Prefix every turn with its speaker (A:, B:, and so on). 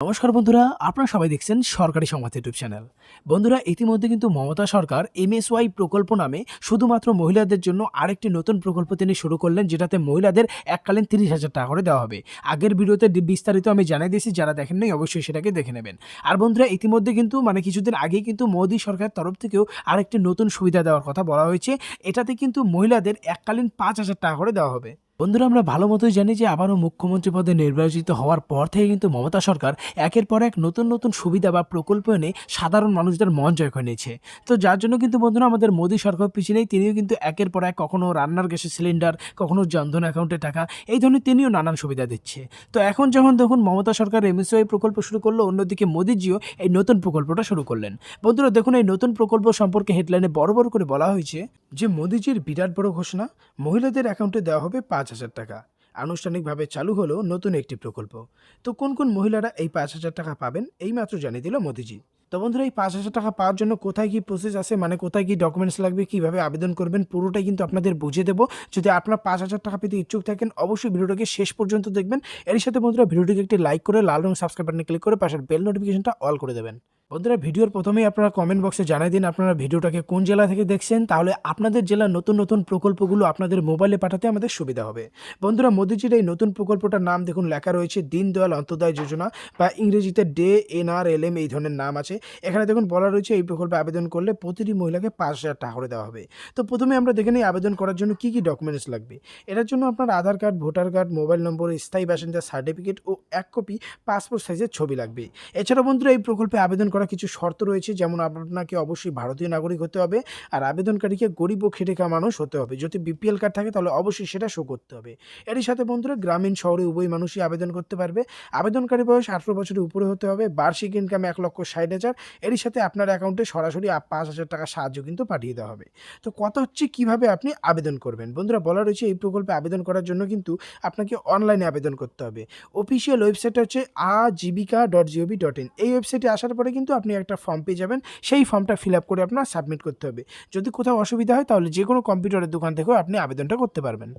A: নমস্কার বন্ধুরা, আপনারা সবাই দেখছেন সরকারি সংবাদ ইউটিউব চ্যানেল। বন্ধুরা, ইতিমধ্যে কিন্তু মমতা সরকার এমএসওয়াই প্রকল্প নামে শুধুমাত্র মহিলাদের জন্য আরেকটি নতুন প্রকল্প তিনি শুরু করলেন, যেটাতে মহিলাদের এককালীন 30,000 টাকা করে দেওয়া হবে। আগের ভিডিওতে বিস্তারিত আমি জানিয়ে দিয়েছি, যারা দেখেন নাই অবশ্যই সেটাকে দেখে নেবেন। আর বন্ধুরা, ইতিমধ্যে কিন্তু কিছুদিন আগেই কিন্তু মোদী সরকারের তরফ থেকেও আরেকটি নতুন সুবিধা দেওয়ার কথা বলা হয়েছে। এটাতে কিন্তু মহিলাদের এককালীন 5,000 টাকা করে দেওয়া হবে। বন্ধুরা, আমরা ভালো মতোই জানি যে আবারও মুখ্যমন্ত্রী পদে নির্বাচিত হওয়ার পর থেকে কিন্তু মমতা সরকার একের পর এক নতুন নতুন সুবিধা বা প্রকল্প এনে সাধারণ মানুষদের মন জয় করে নিয়েছে। তো যার জন্য কিন্তু বন্ধুরা, আমাদের মোদী সরকার পিছনেই তিনিও কিন্তু একের পর এক কখনো রান্নার গ্যাসের সিলিন্ডার, কখনো জনধন অ্যাকাউন্টে টাকা, এই ধরনের তিনিও নানান সুবিধা দিচ্ছে। তো এখন যখন দেখুন মমতা সরকার এমএসওয়াই প্রকল্প শুরু করলো, অন্যদিকে মোদীজিও এই নতুন প্রকল্পটা শুরু করলেন। বন্ধুরা দেখুন, এই নতুন প্রকল্প সম্পর্কে হেডলাইনে বড় বড় করে বলা হয়েছে যে মোদীজির বিরাট বড় ঘোষণা, মহিলাদের অ্যাকাউন্টে দেওয়া হবে 5,000 টাকা। আনুষ্ঠানিকভাবে চালু হলো নতুন একটি প্রকল্প। তো কোন কোন মহিলারা এই 5,000 টাকা পাবেন, এই মাত্র জানিয়ে দিল মোদিজি। তো বন্ধুরা, এই 5,000 টাকা পাওয়ার জন্য কোথায় কি প্রসেস আছে, কোথায় কি ডকুমেন্টস লাগবে, কিভাবে আবেদন করবেন, পুরোটাই কিন্তু আপনাদের বুঝিয়ে দেবো। যদি আপনারা 5,000 টাকা পেতে ইচ্ছুক থাকেন, অবশ্যই ভিডিওটাকে শেষ পর্যন্ত দেখবেন। এর সাথে বন্ধুরা, ভিডিওটিকে একটি লাইক করে লাল রঙের সাবস্ক্রাইব বাটনে ক্লিক করে পাশের বেল নোটিফিকেশনটা অল করে দেবেন। বন্ধুরা, ভিডিওর প্রথমেই আপনারা কমেন্ট বক্সে জানিয়ে দিন আপনারা ভিডিওটাকে কোন জেলা থেকে দেখছেন, তাহলে আপনাদের জেলার নতুন নতুন প্রকল্পগুলো আপনাদের মোবাইলে পাঠাতে আমাদের সুবিধা হবে। বন্ধুরা, মোদিজির এই নতুন প্রকল্পটার নাম দেখুন লেখা রয়েছে দীনদয়াল অন্তোদয় যোজনা, বা ইংরেজিতে DNRLM, এই ধরনের নাম আছে। এখানে দেখুন বলা রয়েছে এই প্রকল্পে আবেদন করলে প্রতিটি মহিলাকে 5,000 টাকা করে দেওয়া হবে। তো প্রথমে আমরা দেখে নিই আবেদন করার জন্য কী কী ডকুমেন্টস লাগবে। এটার জন্য আপনার Aadhaar card, voter card, mobile number, স্থায়ী বাসিন্দার সার্টিফিকেট ও 1 কপি পাসপোর্ট সাইজের ছবি লাগবে। এছাড়া বন্ধুরা, এই প্রকল্পে আবেদন করা কিছু শর্ত রয়েছে, যেমন আপনাকে অবশ্যই ভারতীয় নাগরিক হতে হবে, আর আবেদনকারীকে গরিব ও খেটে খাওয়া মানুষ হতে হবে। যদি BPL কার্ড থাকে তাহলে অবশ্যই সেটা শো করতে হবে। এরই সাথে বন্ধুরা, গ্রামীণ শহরে উভয় মানুষই আবেদন করতে পারবে। আবেদনকারী বয়স 18 বছরের উপরে হতে হবে। বার্ষিক ইনকাম 1,60,000। এরই সাথে আপনার অ্যাকাউন্টে সরাসরি 5,000 টাকা সাহায্য কিন্তু পাঠিয়ে দেওয়া হবে। তো কথা হচ্ছে কিভাবে আপনি আবেদন করবেন। বন্ধুরা, বলা রয়েছে এই প্রকল্পে আবেদন করার জন্য কিন্তু আপনাকে অনলাইনে আবেদন করতে হবে। অফিসিয়াল ওয়েবসাইট হচ্ছে ajibika.gov.in। এই ওয়েবসাইটে আসার পরে কিন্তু আপনি একটা ফর্ম পেয়ে যাবেন। সেই ফর্মটা ফিল আপ করে আপনার সাবমিট করতে হবে। যদি কোথাও অসুবিধা হয় তাহলে যে কোনো কম্পিউটারের দোকান থেকেও আপনি আবেদনটা করতে পারবেন।